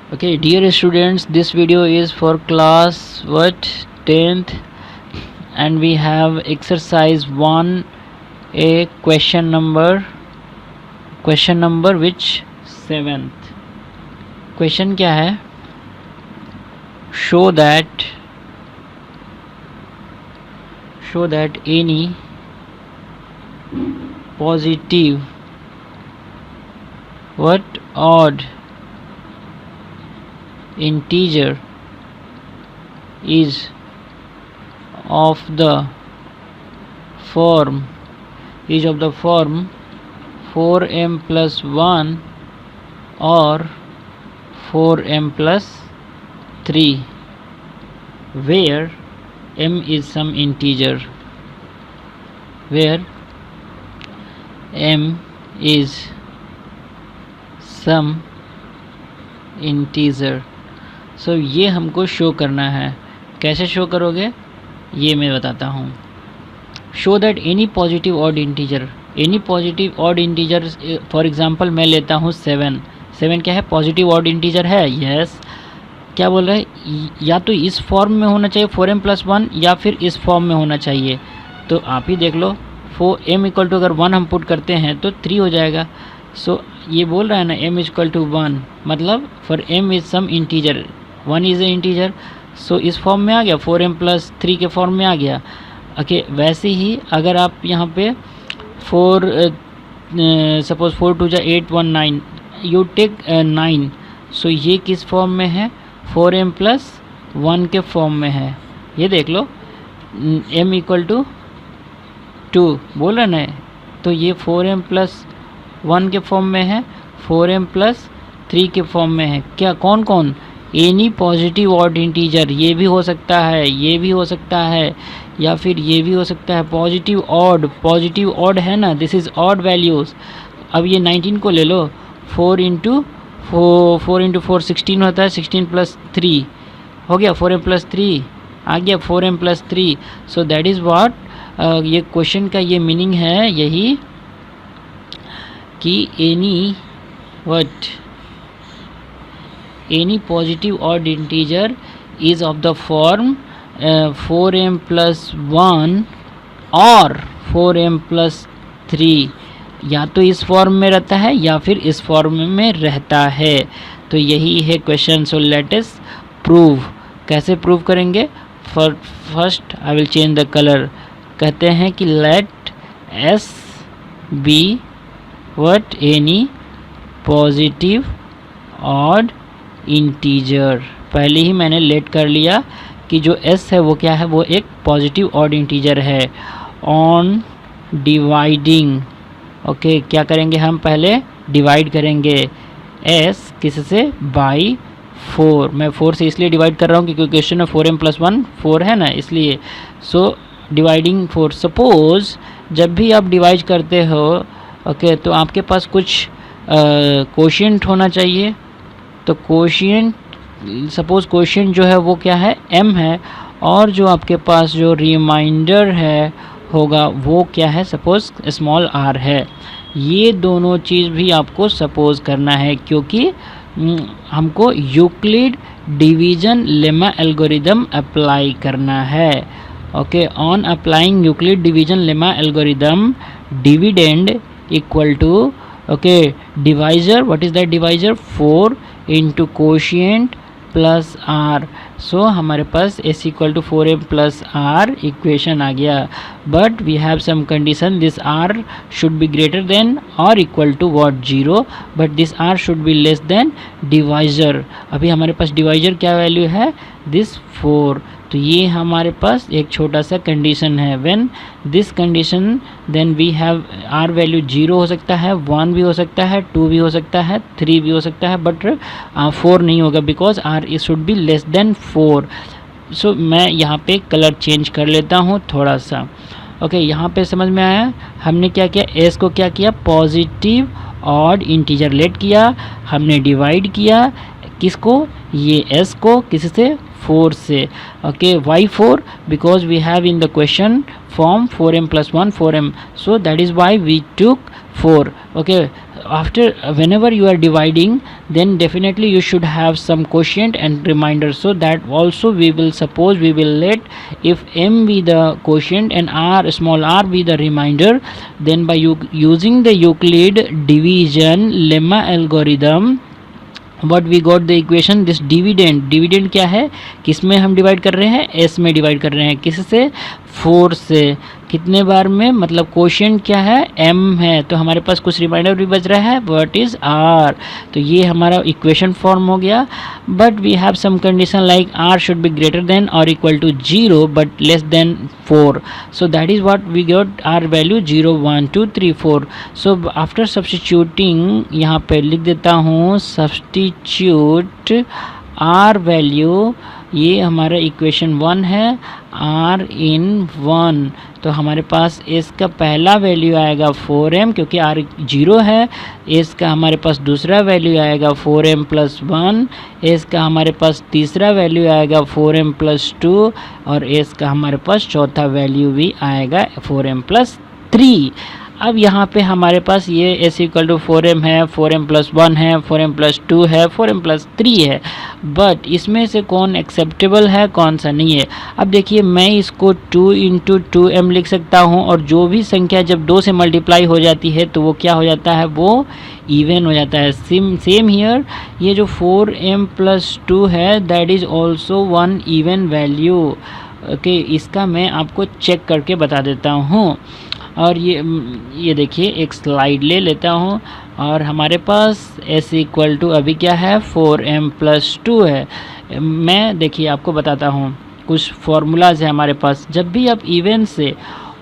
Okay, dear students, this video is for class 10th, and we have exercise 1a question number which 7th question क्या है? show that any positive odd integer is of the form 4m plus 1 or 4m plus 3, where m is some integer, सो ये हमको show करना है. कैसे show करोगे ये मैं बताता हूँ. Show that any positive odd integer, for example मैं लेता हूँ 7 क्या है? पॉजिटिव ऑड इंटीजर है. यस. क्या बोल रहा है? या तो इस फॉर्म में होना चाहिए 4m plus 1 या फिर इस फॉर्म में होना चाहिए. तो आप ही देख लो. 4m इक्वल टू अगर 1 हम पुट करते हैं तो 3 हो जाएगा. सो ये बोल रहा है ना m इक्वल टू 1, मतलब for m is some integer, 1 is a integer. So इस फॉर्म में आ गया, 4m plus 3 के फॉर्म में आ गया. ओके, वैसे ही अगर आप यहाँ पे 4 सपोज 4 2 जा 8 1 9, यू टेक 9. सो ये किस फॉर्म में है? 4m plus 1 के फॉर्म में है. ये देख लो, m इक्वल टू 2 बोल रहे ना. तो ये 4m plus 1 के फॉर्म में है, 4m plus 3 के फॉर्म में है. क्या कौन कौन? एनी पॉजिटिव ऑड इंटीजर, ये भी हो सकता है, ये भी हो सकता है, या फिर ये भी हो सकता है. पॉजिटिव ऑड है ना, दिस इज़ ऑड वैल्यूज़. अब ये 19 को ले लो. 4 इंटू 4 16 होता है. 16 प्लस 3 हो गया, 4m plus 3 आ गया, 4m plus 3. So that is what ये क्वेश्चन का ये मीनिंग है, यही कि any positive odd integer is of the form 4m plus 1 और 4m plus 3. या तो इस फॉर्म में रहता है या फिर इस फॉर्म में रहता है. तो यही है question. So let us prove. कैसे प्रूव करेंगे? First I will change the colour. कहते हैं कि let s be what? Any positive odd integer. पहले ही मैंने लेट कर लिया कि जो s है वो क्या है? वो एक पॉजिटिव ऑड इंटीजर है. ऑन डिवाइडिंग, ओके, क्या करेंगे हम? पहले डिवाइड करेंगे s किससे? बाई 4. मैं 4 से इसलिए डिवाइड कर रहा हूँ क्योंकि क्वेश्चन में 4m plus 1 4 है ना, इसलिए. So dividing 4. सपोज जब भी आप डिवाइड करते हो, ओके, तो आपके पास कुछ कोशिएंट होना चाहिए. तो कोशिएंट, सपोज कोशिएंट जो है वो क्या है? m है. और जो आपके पास जो रिमाइंडर है होगा वो क्या है? सपोज स्मॉल r है. ये दोनों चीज़ भी आपको सपोज करना है क्योंकि हमको Euclid division lemma algorithm apply करना है. Okay, on applying Euclid division lemma algorithm, dividend equal to, okay, divisor. What is that divisor? 4 into quotient plus r. So हमारे पास s equal to 4m plus r equation आ गया. But we have some condition. This r should be greater than or equal to what? 0. But this r should be less than divisor. अभी हमारे पास divisor क्या value है? This 4. तो ये हमारे पास एक छोटा सा कंडीशन है. When this condition, then we have r value 0 हो सकता है, 1 भी हो सकता है, 2 भी हो सकता है, 3 भी हो सकता है, बट 4 नहीं होगा because r is should be less than 4. सो मैं यहाँ पे कलर चेंज कर लेता हूँ थोड़ा सा. ओके, यहाँ पे समझ में आया? हमने क्या किया? s को क्या किया? पॉजिटिव ऑड इंटीजर लेट किया, हमने डिवाइड किया किसको? ये s को किससे? 4 से. Okay, why 4? because we have in the question form 4m plus 1 4m, so that is why we took 4. okay, after whenever you are dividing, then definitely you should have some quotient and remainder. So that also we will suppose we will let if m be the quotient and r small r be the remainder, then by using the Euclid division lemma algorithm what we got the equation this dividend क्या है, किस में हम divide कर रहे हैं, S में divide कर रहे हैं, किससे, 4 से, कितने बार में, मतलब क्वोशिएंट क्या है, m है, तो हमारे पास कुछ रिमाइंडर भी बच रहा है, व्हाट इज r. तो ये हमारा इक्वेशन फॉर्म हो गया. But we have some condition like r should be greater than or equal to 0 but less than 4. So that is what we got r value 0 1 2 3 4. So after substituting यहाँ पे लिख देता हूँ सब्स्टिट्यूट r वैल्यू, ये हमारा equation 1 है, r in 1. तो हमारे पास s का पहला वैल्यू आएगा 4m क्योंकि r 0 है. s का हमारे पास दूसरा वैल्यू आएगा 4m प्लस 1. s का हमारे पास तीसरा वैल्यू आएगा 4m प्लस 2 और s का हमारे पास चौथा वैल्यू भी आएगा 4m प्लस 3. अब यहाँ पे हमारे पास ये s इक्वल टू 4m है, 4m प्लस 1 है, 4m प्लस 2 है, 4m प्लस 3 है. बट इसमें से कौन एक्सेप्टेबल है, कौन सा नहीं है. अब देखिए मैं इसको 2 इंटू 2m लिख सकता हूँ और जो भी संख्या जब 2 से मल्टीप्लाई हो जाती है तो वो क्या हो जाता है, वो इवन हो जाता है. सेम हियर ये जो 4m प्लस 2 है that is also one even value. Okay, इसका मैं आपको चेक करके बता देता हूँ. और ये देखिए एक स्लाइड ले लेता हूँ और हमारे पास s इक्वल टू अभी क्या है, 4m प्लस 2 है. मैं देखिए आपको बताता हूँ कुछ फार्मूलाज है हमारे पास. जब भी आप इवन से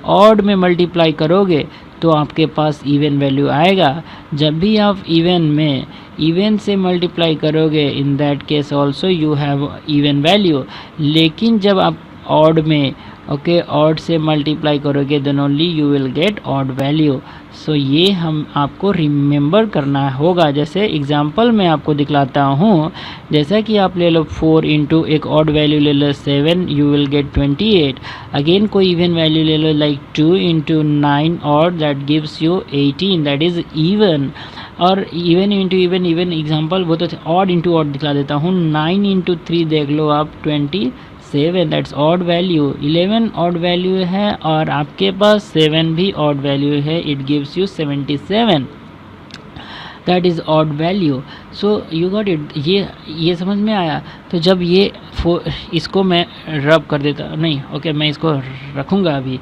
ऑड में मल्टीप्लाई करोगे तो आपके पास इवन वैल्यू आएगा. जब भी आप इवन से मल्टीप्लाई करोगे in that case also you have even value. लेकिन जब आप ऑड में ऑड से मल्टीप्लाई करोगे then only you will get odd value. So ये हम आपको रिमेंबर करना होगा. जैसे एग्जांपल में आपको दिखलाता हूँ, जैसा कि आप ले लो 4 इंटू एक ऑड वैल्यू ले लो 7 यू विल गेट 28. अगेन कोई इवन वैल्यू ले लो like 2 into 9 odd that gives you 18, that is even. और इवन इंटू इवन एग्जांपल वो तो ऑड इंटू ऑड दिखला देता हूँ. 9 इंटू 3 देख लो आप 27, that's odd value. 11 odd value है और आपके पास 7 भी ऑड वैल्यू है, it gives you 77, that is odd value. So you got it. ये समझ में आया. तो जब ये इसको मैं रब कर देता नहीं, ओके मैं इसको रखूँगा, अभी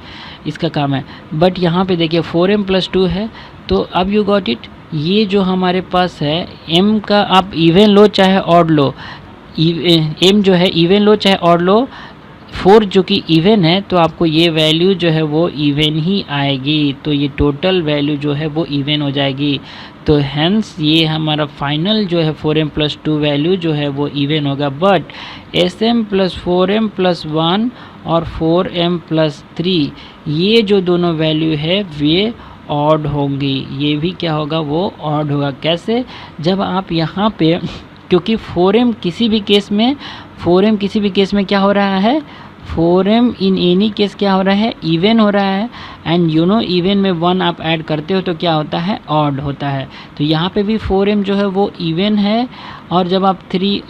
इसका काम है. बट यहाँ पे देखिए 4m प्लस 2 है, तो अब यू गॉट इट. ये जो हमारे पास है m का आप इवन लो चाहे ऑड लो, m जो है इवन लो चाहे ऑड लो, 4 जो कि इवन है तो आपको ये वैल्यू जो है वो इवन ही आएगी. तो ये टोटल वैल्यू जो है वो इवन हो जाएगी. तो हैंस ये हमारा फाइनल जो है 4m प्लस 2 वैल्यू जो है वो इवन होगा. But sm plus 4m plus 1 और 4m प्लस 3 ये जो दोनों वैल्यू है वे ऑड होंगी. ये भी क्या होगा, वो ऑड होगा. कैसे, जब आप यहाँ पे क्योंकि 4m किसी भी केस में क्या हो रहा है, 4m इन एनी केस क्या हो रहा है, इवन हो रहा है. एंड यू नो इवन में 1 आप ऐड करते हो तो क्या होता है, ऑड होता है. तो यहाँ पे भी 4m जो है वो इवन है और जब आप 3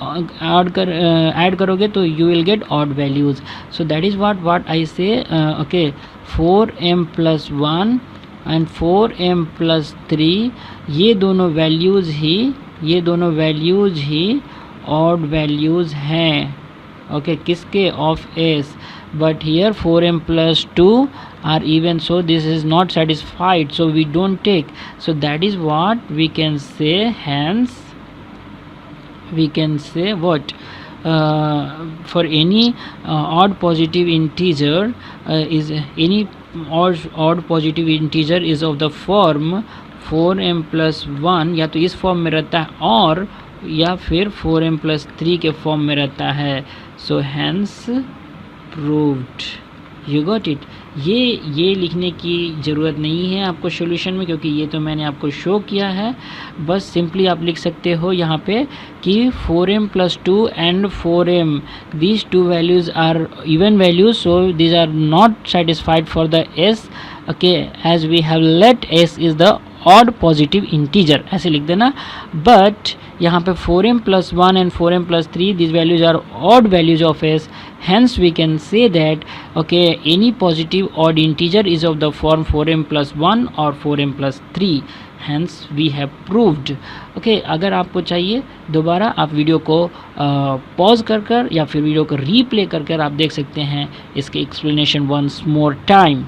ऐड करोगे तो you will get odd values. So that is what I say. Okay, 4m plus 1 and 4m plus 3 ये दोनों वैल्यूज़ ही ऑड वैल्यूज़ हैं. ओके, किसके, of s. But here 4m plus 2 are even, so this is not satisfied, so we don't take. So that is what we can say. Hence we can say what, for any odd positive integer is any odd positive integer is of the form 4m plus 1, या तो इस form में रहता है और या फिर 4m plus 3 के फॉर्म में रहता है. So hence proved. You got it. ये लिखने की ज़रूरत नहीं है आपको सॉल्यूशन में, क्योंकि ये तो मैंने आपको शो किया है. बस सिंपली आप लिख सकते हो यहाँ पे कि 4m plus 2 and 4m, these two values are even values, so these are not satisfied for the s. Okay, as we have let s is the odd positive integer, ऐसे लिख देना। बट यहाँ पे 4m+1 and 4m+3 these values are odd values of s, hence we can say that okay any positive odd integer is of the form 4m+1 or 4m+3, hence we have proved। okay, अगर आपको चाहिए दोबारा आप video को pause कर या फिर video को रीप्ले कर आप देख सकते हैं इसके explanation once more time.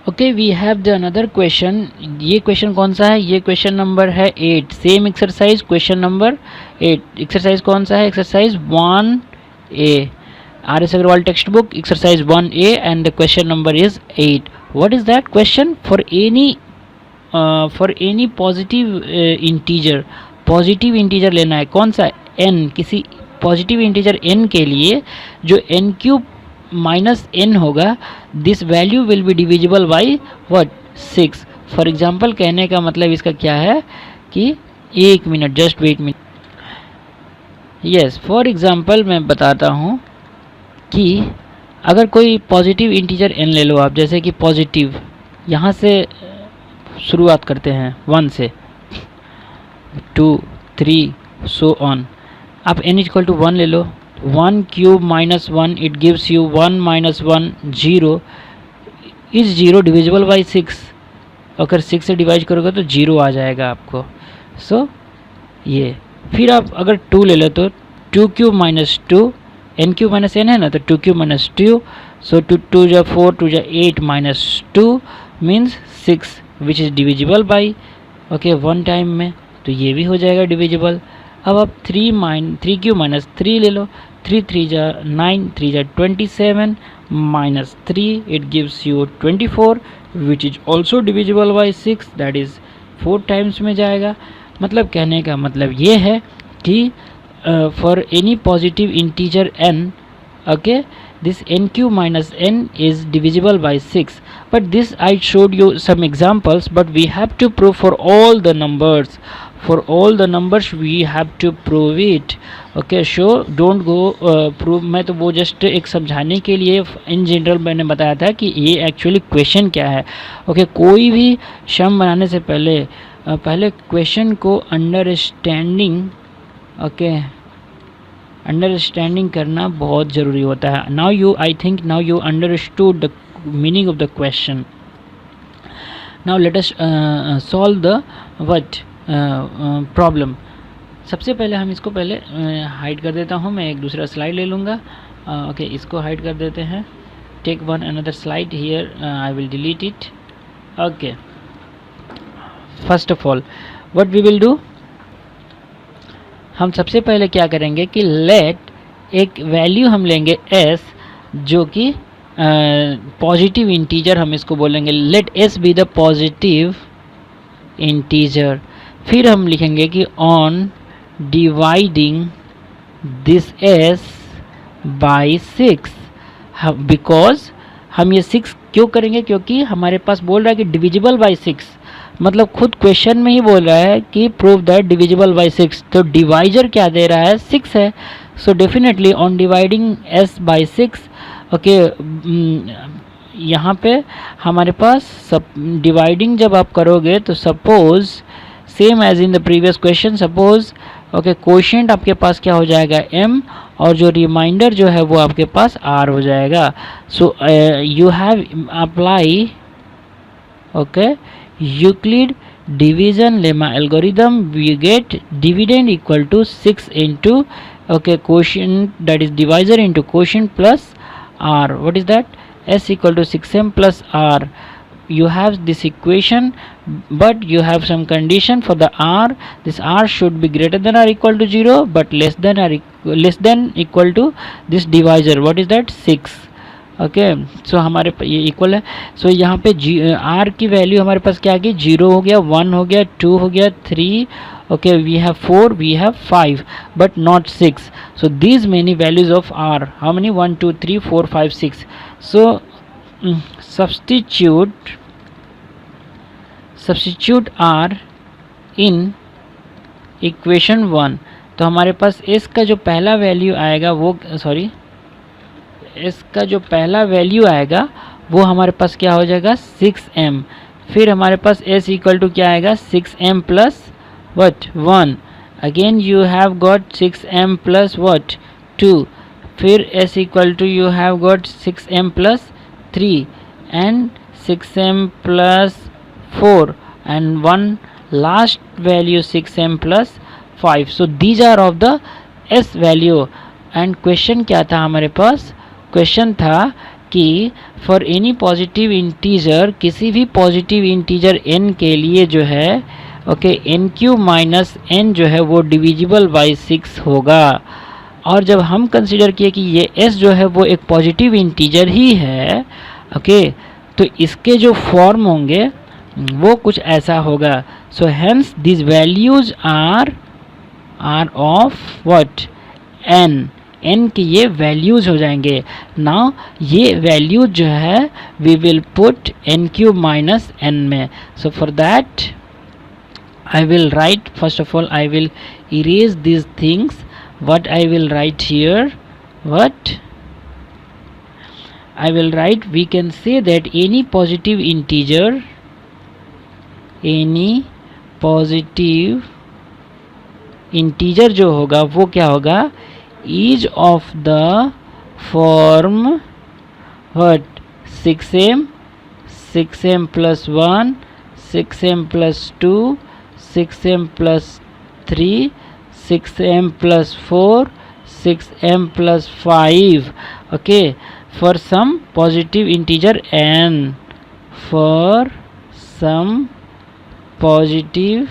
Okay, we have the another question. ये क्वेश्चन कौन सा है? ये क्वेश्चन नंबर है 8, same exercise question number 8। Exercise कौन सा है? Exercise 1A, RS Agarwal textbook, exercise 1A and the question number is 8। What is that question? For any positive integer, positive integer लेना है। कौन सा? n, किसी पॉजिटिव इंटीजर n के लिए जो n³ -n होगा, this value will be divisible by what? 6। For example कहने का मतलब इसका क्या है कि 1 minute, just wait minute. Yes, for example मैं बताता हूँ कि अगर कोई पॉजिटिव इंटीजर n ले लो आप, जैसे कि पॉजिटिव, यहाँ से शुरुआत करते हैं 1 से, 2 3 सो ऑन। आप n = 1 ले लो, 1³ -1 it gives you 1 - 1 0। Is 0 divisible by 6? अगर 6 से डिवाइड करोगे तो 0 आ जाएगा आपको। सो ये फिर आप अगर 2 ले लो तो 2³ -2, n³ -n है ना, तो 2³ -2, सो 2 2 = 4, 2 = 8 -2 means 6 which is divisible by okay 1 time में, तो ये भी हो जाएगा डिविजिबल। अब आप 3³ -3 ले लो, 3 3 = 9, 3 = 27 -3 it gives you 24 which is also divisible by 6, that is 4 times में जाएगा। मतलब कहने का मतलब ये है कि for any positive integer n, okay, this n³ -n is divisible by 6, but this I showed you some examples, but we have to prove for all the numbers. For all the numbers we have to prove it. Okay, so don't go prove। मैं तो वो just एक समझाने के लिए in general मैंने बताया था कि ये एक्चुअली क्वेश्चन क्या है। ओके, कोई भी सम बनाने से पहले क्वेश्चन को अंडरस्टैंडिंग करना बहुत ज़रूरी होता है। Now I think now you understood the meaning of the question. Now let us solve the what problem. सबसे पहले हम इसको हाइड कर देता हूँ, मैं एक दूसरा स्लाइड ले लूँगा। ओके, इसको हाइड कर देते हैं। Take one another slide here, I will delete it. Okay, first of all what we will do, हम सबसे पहले क्या करेंगे कि लेट एक वैल्यू हम लेंगे s, जो कि पॉजिटिव इंटीजर हम इसको बोलेंगे। Let s be the positive integer. फिर हम लिखेंगे कि on dividing this s by 6, because हम ये 6 क्यों करेंगे, क्योंकि हमारे पास बोल रहा है कि डिविजिबल बाई 6, मतलब खुद क्वेश्चन में ही बोल रहा है कि प्रूव दैट डिविजिबल बाई 6, तो डिवाइजर क्या दे रहा है? 6 है। So definitely on dividing s by 6, okay, यहाँ पे हमारे पास सब डिवाइडिंग जब आप करोगे तो suppose same as in the previous question, suppose okay quotient आपके पास क्या हो जाएगा? m, और जो रिमाइंडर जो है वो आपके पास r हो जाएगा। So you have apply okay Euclid division lemma algorithm, we get dividend equal to 6 into okay quotient, that is divisor into quotient plus r. What is that? S equal to 6m plus r. You have this equation, but you have some condition for the r. This r should be greater than or equal to 0, but less than equal to this divisor. What is that? 6. Okay, सो हमारे ये equal है। सो यहाँ पे are की value हमारे पास क्या आ गई? 0 हो गया, 1 हो गया, 2 हो गया, 3, okay we have 4, we have 5, but not 6। So these many values of r, how many? 1 2 3 4 5 6। So substitute r in equation 1। तो हमारे पास इसका जो पहला वैल्यू आएगा वो इसका जो पहला वैल्यू आएगा वो हमारे पास क्या हो जाएगा? 6m। फिर हमारे पास s इक्वल टू क्या आएगा 6m plus what 1, again you have got 6m plus what 2, फिर s equal to you have got 6m plus 3 and 6m plus 4 and one last value 6m plus 5. so these are of the s value and question क्या था हमारे पास, question था कि for any positive integer, किसी भी positive integer n के लिए जो है okay n cube minus n जो है वो डिविजिबल बाई 6 होगा। और जब हम कंसिडर किए कि ये s जो है वो एक पॉजिटिव इंटीजर ही है ओके तो इसके जो फॉर्म होंगे वो कुछ ऐसा होगा। So hence this values are of what n के ये वैल्यूज हो जाएंगे। नाउ ये वैल्यूज जो है we will put n cube minus n में। So for that I will write, first of all I will erase this things. what I will write here, what I will write, we can say that any positive integer जो होगा वो क्या होगा, is of the form what 6m plus 1, 6m plus 2, 6m plus 3, 6m plus 4, 6m plus 5 okay for some positive integer n, for some positive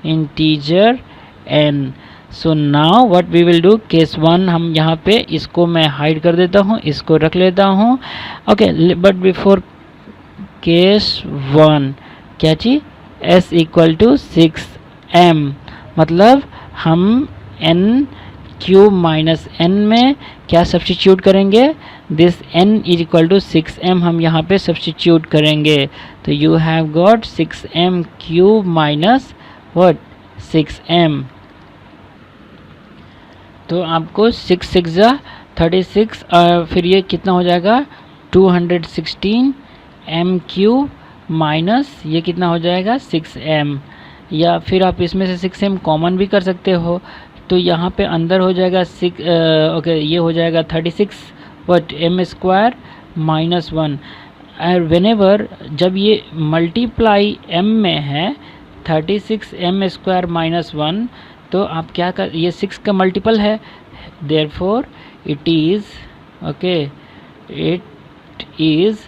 integer n. so now what we will do, case 1 हम यहाँ पे इसको मैं hide कर देता हूँ, इसको रख लेता हूँ ओके। बट बिफोर केस 1 क्या चीज, s इक्वल टू 6m, मतलब हम n क्यूब माइनस n में क्या सब्स्टिट्यूट करेंगे, this n is equal to 6m हम यहाँ पे सब्स्टिट्यूट करेंगे। तो you have got 6m cube minus what 6m, तो आपको 6 6 36 फिर ये कितना हो जाएगा 216 m क्यूब माइनस ये कितना हो जाएगा 6m, या फिर आप इसमें से 6m कॉमन भी कर सकते हो। तो यहाँ पे अंदर हो जाएगा 6 ओके ये हो जाएगा 36 वट m स्क्वायर माइनस 1। और वेनेवर जब ये मल्टीप्लाई m में है 36 m स्क्वायर माइनस 1 तो आप क्या कर, ये 6 का मल्टीपल है, therefore it is okay it is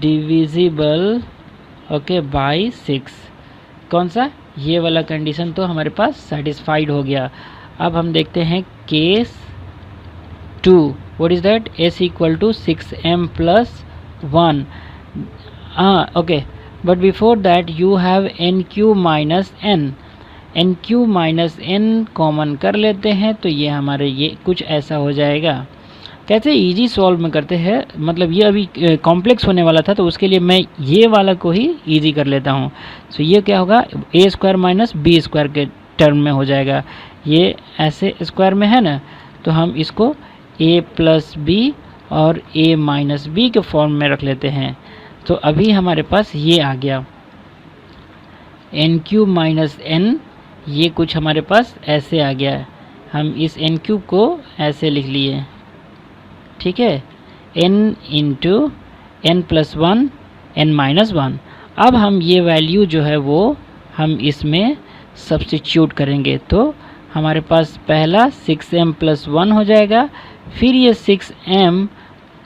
divisible okay by 6। कौन सा, ये वाला कंडीशन तो हमारे पास सेटिस्फाइड हो गया। अब हम देखते हैं case 2, what is that, s equal to 6m plus 1 okay. But before that you have n cube minus n cube minus n common कर लेते हैं तो ये हमारे ये कुछ ऐसा हो जाएगा। कैसे इजी सॉल्व में करते हैं, मतलब ये अभी कॉम्प्लेक्स होने वाला था तो उसके लिए मैं ये वाला को ही इजी कर लेता हूँ। सो ये क्या होगा a square minus b square के टर्म में हो जाएगा, ये ऐसे स्क्वायर में है ना, तो हम इसको a प्लस बी और a माइनस बी के फॉर्म में रख लेते हैं। तो अभी हमारे पास ये आ गया n क्यूब माइनस n, ये कुछ हमारे पास ऐसे आ गया है, हम इस n क्यूब को ऐसे लिख लिए, ठीक है, n into n plus 1 n minus 1। अब हम ये वैल्यू जो है वो हम इसमें सब्स्टिट्यूट करेंगे तो हमारे पास पहला 6m प्लस 1 हो जाएगा, फिर ये 6m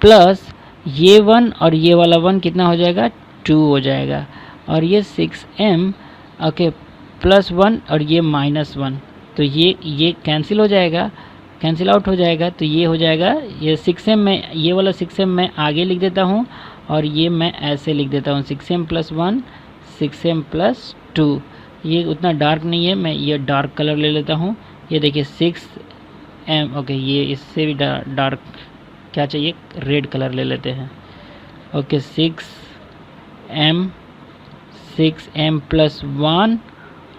प्लस ये 1 और ये वाला 1 कितना हो जाएगा 2 हो जाएगा, और ये 6m ओके प्लस 1 और ये माइनस 1, तो ये कैंसिल हो जाएगा, कैंसिल आउट हो जाएगा, तो ये हो जाएगा ये 6m में, ये वाला 6m मैं आगे लिख देता हूँ और ये मैं ऐसे लिख देता हूँ 6m प्लस 1 6m प्लस 2। ये उतना डार्क नहीं है, मैं ये डार्क कलर ले लेता हूँ, ये देखिए 6m ओके, ये इससे भी डार्क क्या चाहिए रेड कलर ले लेते हैं ओके 6m प्लस 1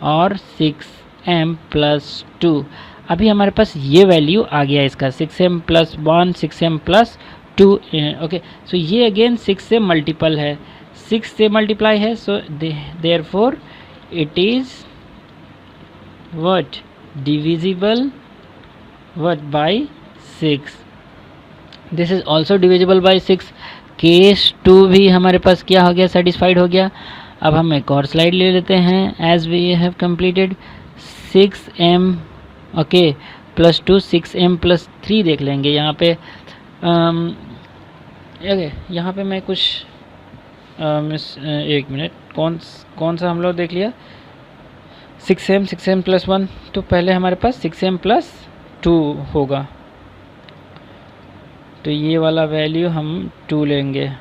और 6m प्लस 2। अभी हमारे पास ये वैल्यू आ गया इसका 6m plus 1 6m plus 2 okay. सो ये अगेन 6 से मल्टीपल है, 6 से मल्टीप्लाई है, so therefore it is what divisible what by 6. This is also divisible by 6. Case 2 भी हमारे पास क्या हो गया, सेटिस्फाइड हो गया. अब हम एक और स्लाइड ले लेते हैं. As we have completed 6m okay plus 2 6m plus 3 देख लेंगे यहाँ पे. यहाँ पे मैं कुछ एक मिनट, कौन सा हम लोग देख लिया, 6m प्लस 1. तो पहले हमारे पास 6m प्लस 2 होगा, तो ये वाला वैल्यू हम 2 लेंगे,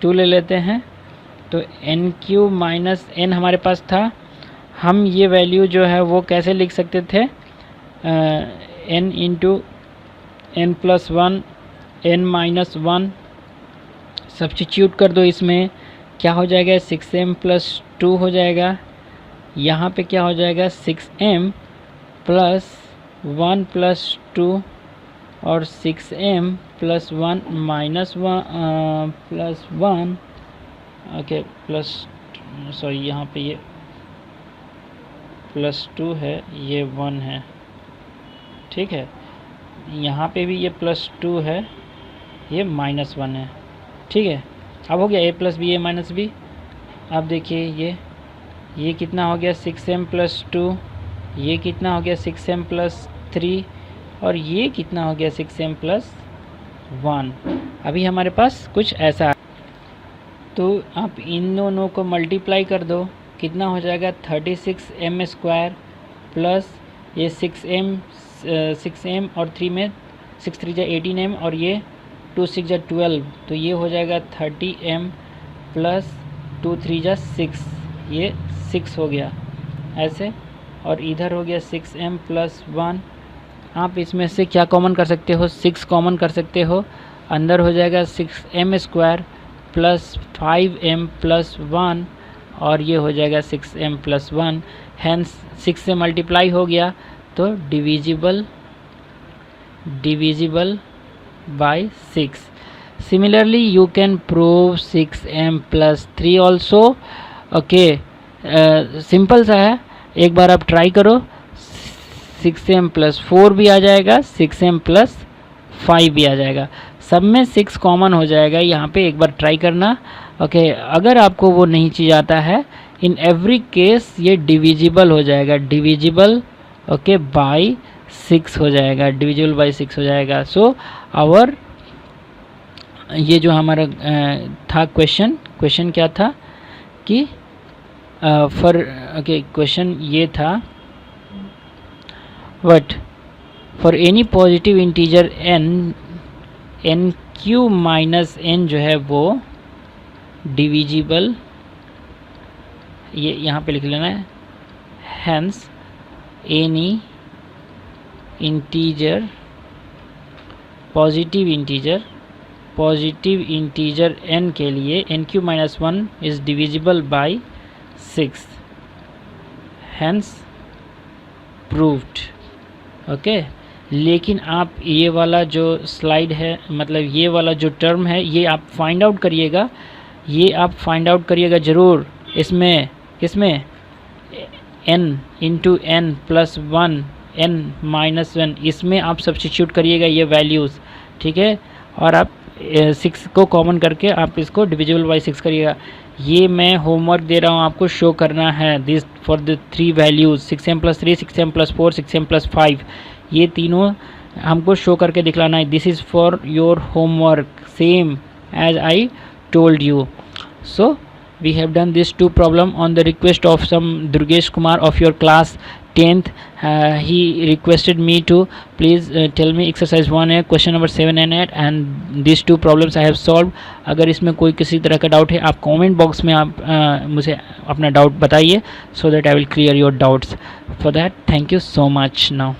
2 ले लेते हैं. तो एन क्यू माइनस एन हमारे पास था. हम ये वैल्यू जो है वो कैसे लिख सकते थे, n into n plus 1 n minus 1 substitute कर दो. इसमें क्या हो जाएगा, 6m प्लस 2 हो जाएगा. यहाँ पे क्या हो जाएगा, 6m प्लस 1 प्लस 2 और 6m plus 1 minus 1 plus 1 okay plus sorry यहाँ पे ये प्लस 2 है, ये 1 है, ठीक है. यहाँ पे भी ये प्लस 2 है, ये माइनस 1 है, ठीक है. अब हो गया a plus b a minus b. अब देखिए ये कितना हो गया, 6m प्लस 2, ये कितना हो गया 6m प्लस 3 और ये कितना हो गया 6m प्लस 1. अभी हमारे पास कुछ ऐसा, तो आप इन दोनों को मल्टीप्लाई कर दो, कितना हो जाएगा 36m स्क्वायर प्लस ये 6m और 3 में 6 3 जा 18m और ये 2 6 जा 12, तो ये हो जाएगा 30m प्लस 2 3 जा 6, ये 6 हो गया ऐसे. और इधर हो गया 6m प्लस 1. आप इसमें से क्या कॉमन कर सकते हो, 6 कॉमन कर सकते हो. अंदर हो जाएगा 6m square plus 5m plus 1 और ये हो जाएगा 6m प्लस 1. हैंस 6 से मल्टीप्लाई हो गया तो divisible by 6. Similarly you can prove 6m plus 3 also. Okay, simple सा है, एक बार आप ट्राई करो. 6m प्लस 4 भी आ जाएगा, 6m प्लस 5 भी आ जाएगा, सब में 6 कॉमन हो जाएगा. यहाँ पे एक बार ट्राई करना. ओके, अगर आपको वो नहीं चीज़ आता है, इन एवरी केस ये डिविजिबल हो जाएगा, डिविजिबल ओके बाय 6 हो जाएगा, डिविजिबल बाय 6 हो जाएगा. सो आवर ये जो हमारा था क्वेश्चन क्या था कि क्वेश्चन ये था what for any positive integer n cube minus n जो है वो डिविजिबल, ये यहाँ पे लिख लेना है. Hence any integer positive integer n के लिए n cube minus 1 is divisible by 6. Hence proved. Okay, लेकिन आप ये वाला जो स्लाइड है, मतलब ये वाला जो टर्म है, ये आप फाइंड आउट करिएगा, ये आप फाइंड आउट करिएगा ज़रूर. इसमें n into n plus 1 n minus 1, इसमें आप सब्स्टिट्यूट करिएगा ये वैल्यूज़, ठीक है. और आप 6 को कॉमन करके आप इसको डिविजिबल बाय 6 करिएगा. ये मैं होमवर्क दे रहा हूँ, आपको शो करना है. This for the 3 values 6m plus 3 6m plus 4 6m plus 5, ये तीनों हमको शो करके दिखलाना है. This is for your homework, same as I told you. So we have done this 2 problem on the request of some Durgesh Kumar of your class 10th. He requested me to please tell me exercise 1 question number 7 and 8 and these 2 problems I have solved. अगर इसमें कोई किसी तरह का doubt है, आप comment box में आप मुझे अपना डाउट बताइए, so that I will clear your doubts. For that, thank you so much now.